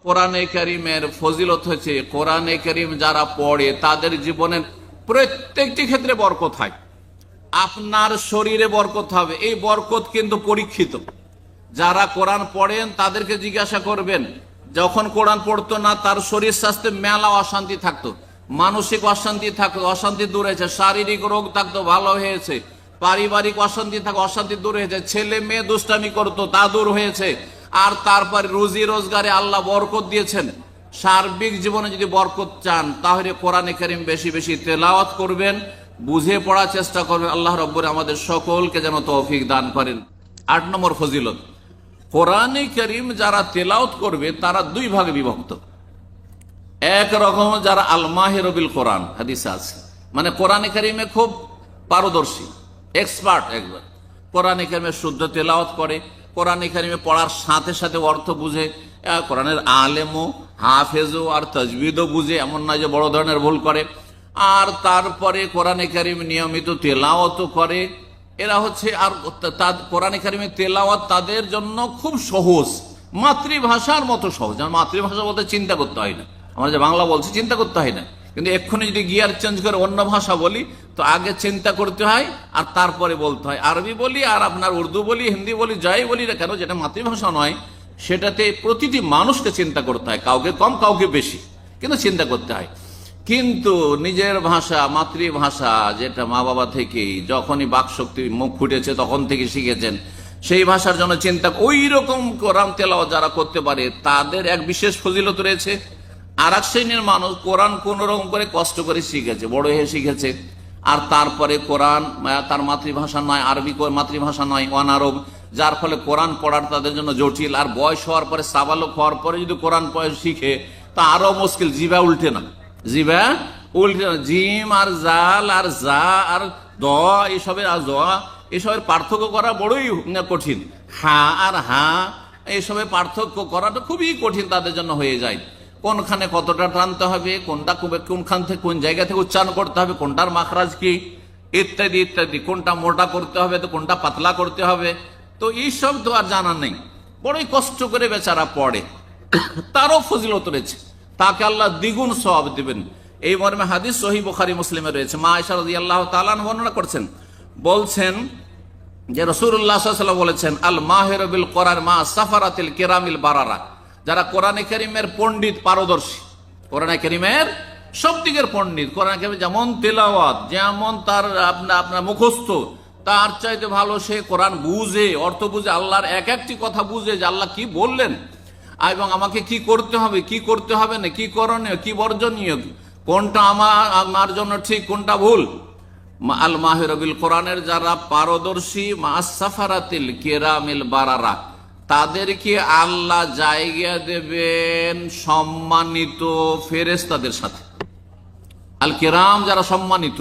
কোরআনে কারিমের ফজিলত হচ্ছে কোরআনে কারিম যারা পড়ে তাদের জীবনের প্রত্যেকটি ক্ষেত্রে বরকত হয়। আপনার শরীরে বরকত হবে, এই বরকত কিন্তু পরীক্ষিত। যারা কোরআন পড়েন তাদেরকে জিজ্ঞাসা করবেন, যখন কোরআন পড়তো না তার শরীর স্বাস্থ্যে মেলা অশান্তি থাকতো, মানসিক অশান্তি থাকতো, অশান্তি দূর হয়েছে, শারীরিক রোগ থাকতো ভালো হয়েছে, পারিবারিক অশান্তি থাকতো অশান্তি দূর হয়েছে, ছেলে মেয়ে দুষ্টামি করতো তা দূর হয়েছে, আর তারপরে রুজি রোজগারে আল্লাহ বরকত দিয়েছেন। সার্বিক জীবনে যদি বরকত চান তাহলে কোরআনে কারীম বেশি বেশি তেলাওয়াত করবেন, বুঝে পড়ার চেষ্টা করবেন। আল্লাহ রাব্বুল আমাদের সকলকে যেন তৌফিক দান করেন। 8 নম্বর ফজিলত, কোরআনে কারীম যারা তেলাওয়াত করবে তারা দুই ভাগে বিভক্ত। এক রকম যারা আল মাহির বিল কোরআন, হাদিসে আছে, মানে কোরআনে কারীমে খুব পারদর্শী, এক্সপার্ট, একবার কোরআনে কারীমে শুদ্ধ তেলাওয়াত করে, কোরআনে কারীমে পড়ার সাথে সাথে অর্থ বুঝে, কোরআনের আলেমও হাফেজও আর তাজবিদও বুঝে, এমন নয় যে বড় ধরনের ভুল করে। আর তারপরে কোরআনে কারীম নিয়মিত তেলাওয়াতও করে। এরা হচ্ছে, আর কোরআনে কারীমের তেলাওয়াত তাদের জন্য খুব সহজ, মাতৃভাষার মতো সহজ। যেমন মাতৃভাষা বলতে চিন্তা করতে হয় না, আমরা যে বাংলা বলছি চিন্তা করতে হয় না, কিন্তু এক্ষুনি যদি গিয়ার চেঞ্জ করে অন্য ভাষা বলি তো আগে চিন্তা করতে হয় আর তারপরে বলতে হয়। আরবি বলি আর আপনার উর্দু বলি, হিন্দি বলি, যাই বলি না কেন, যেটা মাতৃভাষা নয় সেটাতে প্রতিটি মানুষকে চিন্তা করতে হয়, কাউকে কম কাউকে বেশি, কিন্তু চিন্তা করতে হয়। কিন্তু নিজের ভাষা, মাতৃভাষা, যেটা মা বাবা থেকেই যখনই বাকশক্তি মুখ ফুটেছে তখন থেকে শিখেছেন, সেই ভাষার জন্য চিন্তা, ওই রকম কোরআন তেলাওয়াত যারা করতে পারে তাদের এক বিশেষ ফজিলত রয়েছে। আর এক শ্রেণীর মানুষ কোরআন কোন রকম করে কষ্ট করে শিখেছে, বড় হয়ে শিখেছে, আর তারপরে কোরআন তার মাতৃভাষা নয়, আরবি মাতৃভাষা নয়, অনারব, যার ফলে কোরআন পড়ার তাদের জন্য জটিল। আর বয়স হওয়ার পরে, সাবালক হওয়ার পরে যদি কোরআন শিখে তা আরো মুশকিল, জিভা উল্টে না, জিভা উল্টে না, জিম আর জাল আর জা আর দ এসবের, আর জ এসবের পার্থক্য করা বড়ই কঠিন। হা আর হা এসবের পার্থক্য করাটা খুবই কঠিন তাদের জন্য হয়ে যায়। কোনখানে কতটা টানতে হবে, কোনটা কোনখান থেকে কোন জায়গা থেকে উচ্চারণ করতে হবে, কোনটার মাখরাজ কি, ইত্যাদি ইত্যাদি, কোনটা মোটা করতে হবে তো কোনটা পাতলা করতে হবে, তো এইসব তো আর জানা নেই, বড়ই কষ্ট করে বেচারা পড়ে, তারও ফজিলত রয়েছে, তাকে আল্লাহ দ্বিগুণ সওয়াব দিবেন। এই মর্মে হাদিস সহিহ বুখারী মুসলিমে রয়েছে। মা আয়েশা রাদিয়াল্লাহু তাআলা আনহা বর্ণনা করছেন, বলছেন যে রাসূলুল্লাহ সাল্লাল্লাহু আলাইহি ওয়াসাল্লাম বলেছেন, আল মাহিরু বিল কোরআন মা সাফারাতিল কিরামিল বারারা, যারা কোরআনে কারীমের পণ্ডিত, পারদর্শী, কোরআনে কারীমের সব দিকের পণ্ডিত, কোরআনে কারীম যেমন তেলাওয়াত, যেমন তার আপনার মুখস্থ, তার চাইতে ভালো সে কোরআন বুঝে, অর্থ বুঝে, আল্লাহর এক একটি কথা বুঝে যে আল্লাহ কি বললেন এবং আমাকে কি করতে হবে, কি করতে হবে না, কি করণীয়, কি বর্জনীয়, কোনটা আমার জন্য ঠিক, কোনটা ভুল। আল মাহির বিল কোরআনের যারা পারদর্শী, মা সাফারাতিল কিরামিল বারারা, তাদেরকে আল্লাহ জায়গা দেবেন সম্মানিত ফেরেশতাদের সাথে। আল কিরাম যারা সম্মানিত,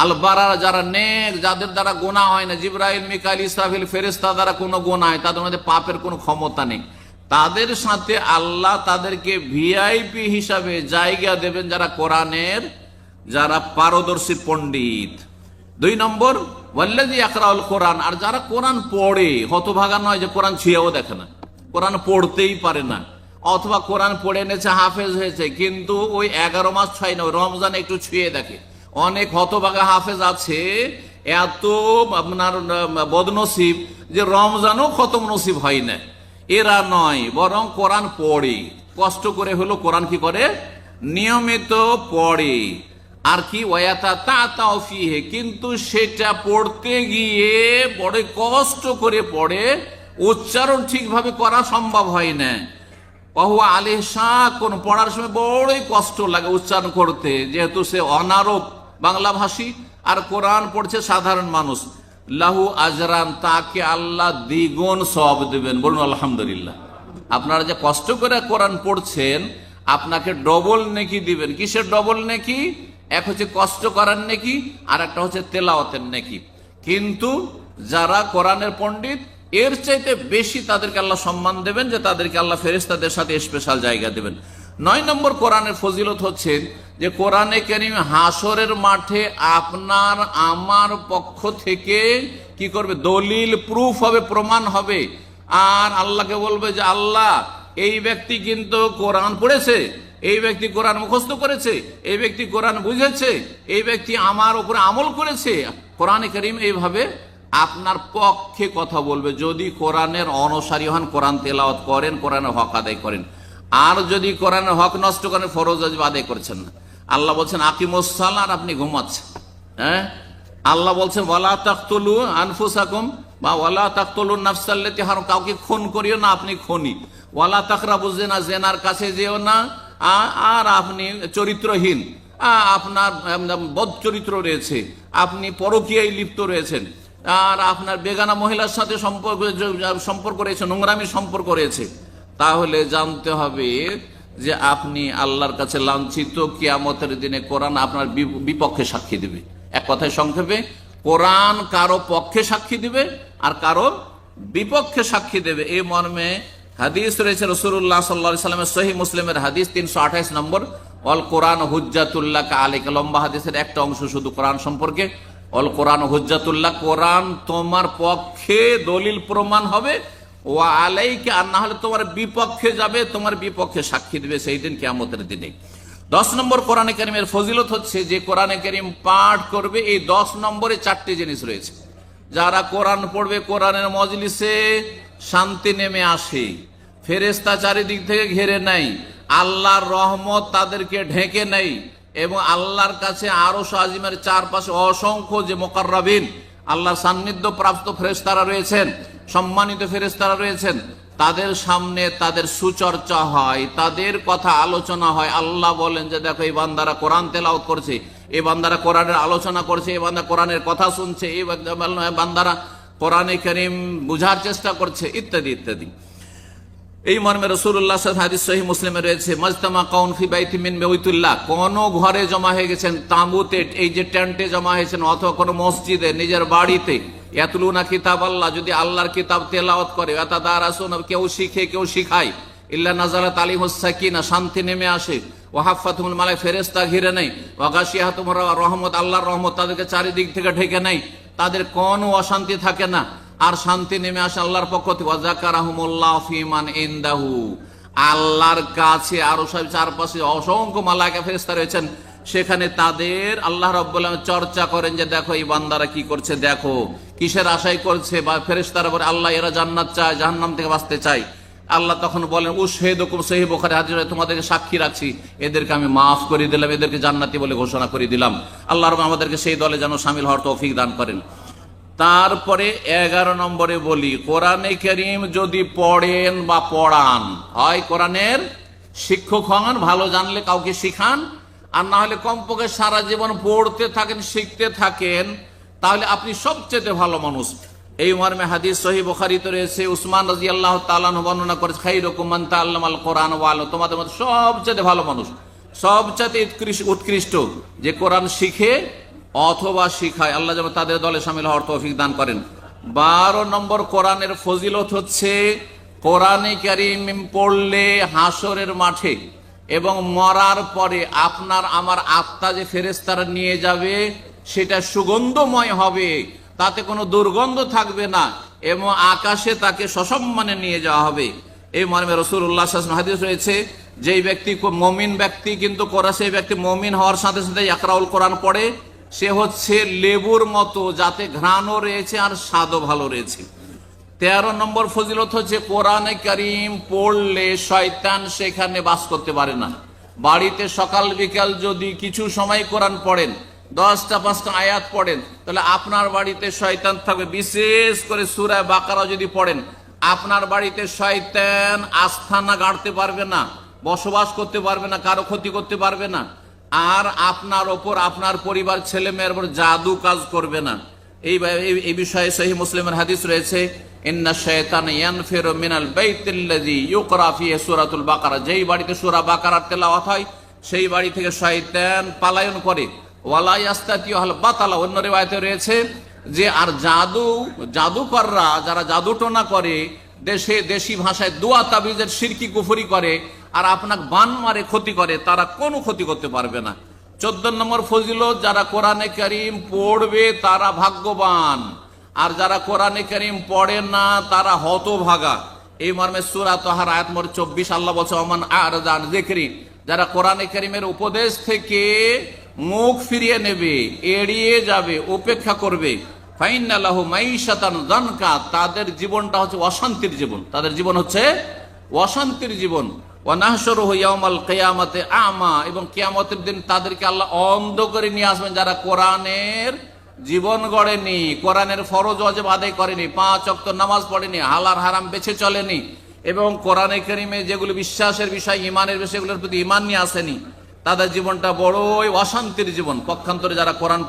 আল বারারা যারা নেক, যাদের দ্বারা গুনাহ হয় না, জিবরাইল, মিকাইল, ইসরাফিল ফেরেশতা দ্বারা কোনো গুনাহ হয়, তাদের মধ্যে পাপের কোনো ক্ষমতা নেই, তাদের সাথে আল্লাহ তাদেরকে ভিআইপি হিসাবে জায়গা দেবেন যারা কোরআনের, যারা পারদর্শী পণ্ডিত। 2 নম্বর, ওয়াল্লাযী ইয়াকরাউল কোরআন, আর যারা কোরআন পড়ে, হতভাগা নয় যে কোরআন ছুঁয়েও দেখে না, কোরআন পড়তেই পারে না, অথবা কোরআন পড়ে এনেছে, হাফেজ হয়েছে, কিন্তু ওই 11 মাস 6 না, রমজানে একটু ছুঁয়ে দেখে। অনেক হতভাগা হাফেজ আছে, এত আপনার বদনসিব যে রমজানও খতম নসিব হয় না। এরা নয়, বরং কোরআন পড়ে, কষ্ট করে হলো কোরআন কি করে, নিয়মিত পড়ে, আর কি ওয়াতাতাউ ফীহি, কিন্তু সেটা পড়তে গিয়ে বড় কষ্ট করে পড়ে, উচ্চারণ ঠিকভাবে করা সম্ভব হয় না। ওয়াহুয়া আলাইহি শাক্কুন, পড়ার সময় বড়ই কষ্ট লাগে উচ্চারণ করতে, যেহেতু সে অনারব বাংলাভাষী আর কোরআন পড়ছে সাধারণ মানুষ। লাহু আজরান, তাকে আল্লাহ দ্বিগুণ সওয়াব দেবেন। বলুন আলহামদুলিল্লাহ। আপনারা যে কষ্ট করে কোরআন পড়ছেন, আপনাকে ডবল নেকি দিবেন। কিসের ডবল নেকি? এক হচ্ছে কষ্ট করার নেকি, আর একটা হচ্ছে তেলাওয়াতের নেকি। কিন্তু যারা কোরআনের পণ্ডিত, এর চাইতে বেশি তাদেরকে আল্লাহ সম্মান দেবেন, যে তাদেরকে আল্লাহ ফেরেশতাদের সাথে স্পেশাল জায়গা দেবেন। 9 নম্বর কোরআনের ফজিলত হচ্ছে যে কোরআনে কারীম হাসরের মাঠে আপনার আমার পক্ষ থেকে কি করবে, দলিল, প্রুফ হবে, প্রমাণ হবে। আর আল্লাহকে বলবে যে আল্লাহ এই ব্যক্তি কিন্তু কোরআন পড়েছে, এই ব্যক্তি কোরআন মুখস্থ করেছে, এই ব্যক্তি কোরআন বুঝেছে, এই ব্যক্তি আমার উপরে আমল করেছে। কোরআনে কারীম এইভাবে আপনার পক্ষে কথা বলবে যদি কোরআনের অনুসারী হন, কোরআন তেলাওয়াত করেন, কোরআনের হক আদায় করেন। আর যদি কোরআনের হক নষ্ট করেন, ফরজ ওয়াজিব আদায় করছেন না। আল্লাহ বলছেন আকিমুস সালাহ, আর আপনি ঘুমাচ্ছেন। হ্যাঁ, আল্লাহ বলছেন ওয়ালা তাকতুলু আনফুসাকুম, বা ওয়ালা তাকতুলু নাফসাল্লাতী হারাম, কাউকে খুন করিও না, আপনি খুনি। ওয়ালা তাকরাবুজ জিনা, জিনার কাছে যেও না। আর আপনি চরিত্রহীন, আপনার বদ চরিত্র রয়েছে, আপনি পরকীয়ায় লিপ্ত রয়েছেন, আর আপনার বেগানা মহিলার সাথে সম্পর্ক রয়েছে, নোংরামি সম্পর্ক রয়েছে, তাহলে জানতে হবে যে আপনি আল্লাহর কাছে লাঞ্ছিত। কিয়ামতের দিনে কোরআন আপনার বিপক্ষে সাক্ষী দিবে। এক কথায় সংক্ষেপে, কোরআন কারো পক্ষে সাক্ষী দিবে আর কারো বিপক্ষে সাক্ষী দেবে। এই মর্মে হাদিস রয়েছে রাসূলুল্লাহ সাল্লাল্লাহু আলাইহি ওয়াসাল্লামের সহিহ মুসলিমের হাদিস 328 নম্বর, অল কোরআন হুজ্জাতুল্লাহ আলাইকা। লম্বা হাদিসের একটা অংশ শুধু কোরআন সম্পর্কে। অল কোরআন হুজ্জাতুল্লাহ, কোরআন তোমার পক্ষে দলিল প্রমাণ হবে, ওয়া আলাইকা, আর না হলে তোমার বিপক্ষে যাবে, তোমার বিপক্ষে সাক্ষী দিবে সেই দিন, কিয়ামতের দিনে। 10 নম্বর কোরআনে কারীমের ফজিলত হচ্ছে যে কোরআনে কারীম পাঠ করবে, এই 10 নম্বরে 4টি জিনিস রয়েছে। যারা কোরআন পড়বে, কোরআনের মজলিসে শান্তি নেমে আসে, ফেরেশতা চারিদিক থেকে ঘিরে নেয়, আল্লাহর রহমত তাদেরকে ঢেকে নেয়, এবং আল্লাহর কাছে আরশ আজিমের চারপাশে অসংখ্য যে মুকাররাবিন, আল্লাহর সান্নিধ্য প্রাপ্ত ফেরেশতারা রয়েছেন, সম্মানিত ফেরেশতারা রয়েছেন, তাদের সামনে তাদের সুচর্চা হয়, তাদের কথা আলোচনা হয়। আল্লাহ বলেন যে দেখো, এই বান্দারা কোরআন তেলাওয়াত করছে, এই বান্দারা কোরআনের আলোচনা করছে, এই বান্দা কোরআনের কথা শুনছে, এই বান্দারা কোরআনে কারীম বুঝার চেষ্টা করছে, ইত্যাদি ইত্যাদি। এই মর্মে রাসূলুল্লাহ সাল্লাল্লাহু আলাইহি ওয়াসাল্লাম হাদিস সহিহ মুসলিমে রয়েছে, মাজতামা কাউন ফি বাইতিন মিন বায়তুল্লাহ, কোন ঘরে জমা হয়ে গেছেন, তাঁবুতে, এই যে টেন্টে জমা হয়েছেন, অথবা কোনো মসজিদে, নিজের বাড়িতে, ইয়াতলুনা কিতাব আল্লাহ, যদি আল্লাহর কিতাব তেলাওয়াত করে, ইয়াতাদারাসুনা, কেউ শিখে কেউ শিখায়, ইল্লা নাযালাত আলাইহিস সাকিনা, শান্তি নেমে আসে, ওয়া হাফাতুহুল মালায়েকা, ফেরেশতা ঘিরে নেয়, ওয়া গাশিয়াতুহুম রহমত, আল্লাহর রহমত তাদেরকে চারিদিক থেকে ঢেকে নেয়, তাদের কোনো অশান্তি থাকে না, আর শান্তি নেমে আসে আল্লাহর পক্ষ থেকে। ওয়া যাকারাহুমুল্লাহ ফি মান ইনদাহু, আল্লাহর কাছে আরো সব চারপাশে অসংখ্য মালায়েকা ফেরেশতা রয়েছেন, সেখানে তাদের আল্লাহ রাব্বুল আলামিন চর্চা করেন যে দেখো এই বান্দারা কি করছে, দেখো কিসের আশাই করছে। বা ফেরেশতারা বলে আল্লাহ এরা জান্নাত চায়, জাহান্নাম থেকে বাঁচতে চায়। আল্লাহ তখন বলেন উশহিদুকুম, সহিহ বুখারী হাদিস, তোমাদেরকে সাক্ষী রাখছি, এদেরকে আমি মাফ করে দিলাম, এদেরকে জান্নাতি বলে ঘোষণা করে দিলাম। আল্লাহ রাব্বুল আমাদেরকে সেই দলে যেন শামিল হওয়ার তৌফিক দান করেন। তারপরে 11 নম্বরে বলি, কোরআনে কারীম যদি পড়েন বা পড়ান, হয় কোরআনের শিক্ষক হন, ভালো জানলে কাউকে শিখান, আর না হলে কমপক্ষে সারা জীবন পড়তে থাকেন, শিখতে থাকেন, তাহলে আপনি সবচেয়ে ভালো মানুষ। এই মর্মে হাদিস সহিহ বুখারীতে রয়েছে, উসমান রাদিয়াল্লাহু তাআলা আনহু বর্ণনা করেছেন, খায়রুকুম মান তাআল্লামাল কোরআন ওয়া আল্লামা, তোমাদের মধ্যে সবচেয়ে ভালো মানুষ, সবচেয়ে উৎকৃষ্ট যে কোরআন শিখে অথবা শিখায়। আল্লাহ যেন তাদের দলে শামিল হওয়ার তৌফিক দান করেন। 12 নম্বর কোরআনের ফজিলত হচ্ছে, কোরআনে কারীম পড়লে হাসরের মাঠে এবং মরার পরে আপনার আমার আত্মা যে ফেরেশতারা নিয়ে যাবে, সেটা সুগন্ধময় হবে, তাতে কোনো দুর্গন্ধ থাকবে না, এবং আকাশে তাকে সসম্মানে নিয়ে যাওয়া হবে। এই মর্মে রাসূলুল্লাহ সাল্লাল্লাহু আলাইহি ওয়াসাল্লাম হাদিস রয়েছে, যেই ব্যক্তি মুমিন ব্যক্তি কিন্তু সেই ব্যক্তি মুমিন হওয়ার সাথে সাথে ইকরাউল কোরআন পড়ে, সে হচ্ছে লেবুর মতো, যাতে ঘ্রাণও রয়েছে আর স্বাদও ভালো রয়েছে। 13 নম্বর ফজিলত হচ্ছে, কোরআনে কারীম পড়লে শয়তান সেখানে বাস করতে পারে না। বাড়িতে সকাল বিকাল যদি কিছু সময় কোরআন পড়েন, 10টা 5টা আয়াত পড়েন, তাহলে আপনার বাড়িতে শয়তান থাকবে। বিশেষ করে সূরা বাকারা যদি পড়েন, আপনার বাড়িতে শয়তান আস্থানা গাড়তে পারবে না, বসবাস করতে পারবে না, কারো ক্ষতি করতে পারবে না, আর আপনার ওপর, আপনার পরিবার, ছেলে মেয়ের উপর জাদু কাজ করবে না। এই বিষয়ে সহিহ মুসলিমের হাদিস রয়েছে, ইন্না শাইতানা ইয়ানফিরু মিনাল বাইতিল্লাযী ইউকরা ফীহি সূরাতুল বাকারা, যেই বাড়িতে সূরা বাকারার তেলাওয়াত হয় সেই বাড়ি থেকে শয়তান পলায়ন করে। ওয়ালা ইয়াস্তাতিউ আল বাতালা, অন্য riwayate রয়েছে যে আর জাদুকররা যারা জাদুটোনা করে, দেশি ভাষায় দোয়া তাবিজের শিরকি কুফরি করে, আর আপনাকে বান মারে ক্ষতি করে, তারা কোনো ক্ষতি করতে পারবে না। 14 নম্বর ফজিলত, যারা কোরআনে কারীম পড়বে তারা ভাগ্যবান, আর যারা কোরআনে কারীম পড়ে না তারা হতভাগা। এই মর্মে সূরা তাহার আয়াত নম্বর 24 আল্লাহ বলছে ওমান আ'রাযা আন যিকরি, যারা কোরআন কারীমের উপদেশ থেকে মুখ ফিরিয়ে নেবে, এড়িয়ে যাবে, উপেক্ষা করবে, ফাইন্না লাহু মাইশাতান যানকা, তাদের জীবনটা হচ্ছে অশান্তির জীবন, তাদের জীবন হচ্ছে অশান্তির জীবন। ওয়া নাহশুরুহু ইয়াওমাল কিয়ামাতি আমা, এবং কিয়ামতের দিন তাদেরকে আল্লাহ অন্ধ করে নিয়ে আসবেন যারা কোরআনের জীবন গড়েনি, কোরআনের ফরজ ওয়াজিব আদায় করেনি, 5 ওয়াক্ত নামাজ পড়েনি, হালাল হারাম বেছে চলেনি, এবং কোরআনে কারীমে যেগুলো বিশ্বাসের বিষয়, ইমানের বিষয়গুলোর প্রতি ইমান নিয়ে আসেনি, তাদের জীবনটা বড়ই অশান্তির জীবন। পক্ষান্তরে যারা কোরআন